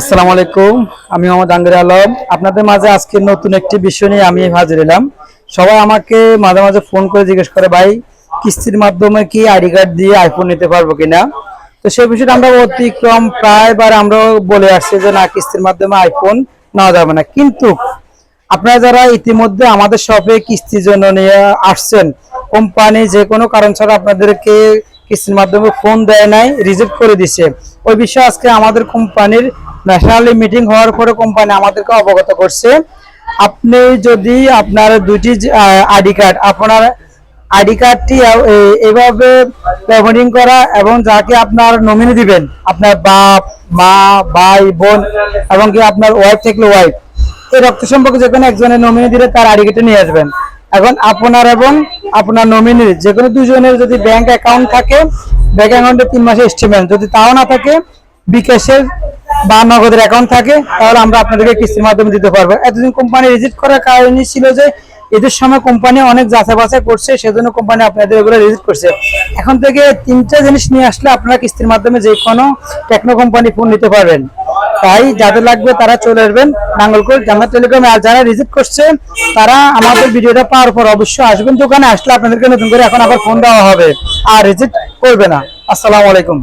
আসসালামু আলাইকুম। আমি মোহাম্মদ জাহাঙ্গীর আলম। আপনাদের মাঝে আজকে নতুন একটি বিষয় নিয়ে আমি হাজির হলাম। সবাই আমাকে মাঝে মাঝে ফোন করে জিজ্ঞেস করে, ভাই কিস্তির মাধ্যমে কি আইডি কার্ড দিয়ে আইফোন নিতে পারবো কিনা। তো সেই বিষয়টা আমরা অতিক্রম প্রায়বার আমরা বলে আসছি যে না, কিস্তির মাধ্যমে আইফোন নেওয়া যাবে না। কিন্তু আপনারা যারা ইতিমধ্যে আমাদের শপে কিস্তির জন্য নিয়ে আসছেন, কোম্পানি যে কোনো কারণ ছাড়া আপনাদেরকে কিস্তির মাধ্যমে ফোন দেয় নাই, রিজেক্ট করে দিছে, ওই বিষয়ে আজকে আমাদের কোম্পানির ন্যাশনালি মিটিং হওয়ার পরে কোম্পানি আমাদেরকে অবগত করছে। আপনি যদি আপনার দুটি আইডি কার্ড, আপনার আইডি কার্ডটি এভাবে ব্যবহারিং করা এবং যাকে আপনার নমিনি দিবেন, আপনার বাপ মা ভাই বোন এবং কি আপনার ওয়াইফ থাকলে ওয়াইফ, এই রক্ত সম্পর্কে যে কোনো একজনের নমিনি দিলে তার আইডি কার্ডটা নিয়ে আসবেন। এখন আপনার এবং আপনার নমিনির যে কোনো দুজনের যদি ব্যাংক অ্যাকাউন্ট থাকে, ব্যাংক অ্যাকাউন্টে 3 মাসের স্টেটমেন্ট, যদি তাও না থাকে বিকাশের বা নগদের অ্যাকাউন্ট থাকে, তাহলে আমরা আপনাদেরকে কিস্তির মাধ্যমে দিতে পারবো। এতদিন কোম্পানি রিজেক্ট করার কারণই ছিল যে এদের সময় কোম্পানি অনেক যাচাই বাছাই করছে, সেজন্য কোম্পানি আপনাদের এগুলো রিজেক্ট করছে। এখন থেকে 3টা জিনিস নিয়ে আসলে আপনারা কিস্তির মাধ্যমে যে কোনো টেকনো কোম্পানি ফোন নিতে পারবেন। তাই যাদের লাগবে তারা চলে আসবেন নাঙ্গলকোট জান্নাত টেলিকমে। আর যারা রিজেক্ট করছে তারা আমাদের ভিডিওটা পাওয়ার পর অবশ্যই আসবেন দোকানে, আসলে আপনাদেরকে নতুন করে এখন আবার ফোন দেওয়া হবে, আর রিজেক্ট করবে না। আসসালামু আলাইকুম।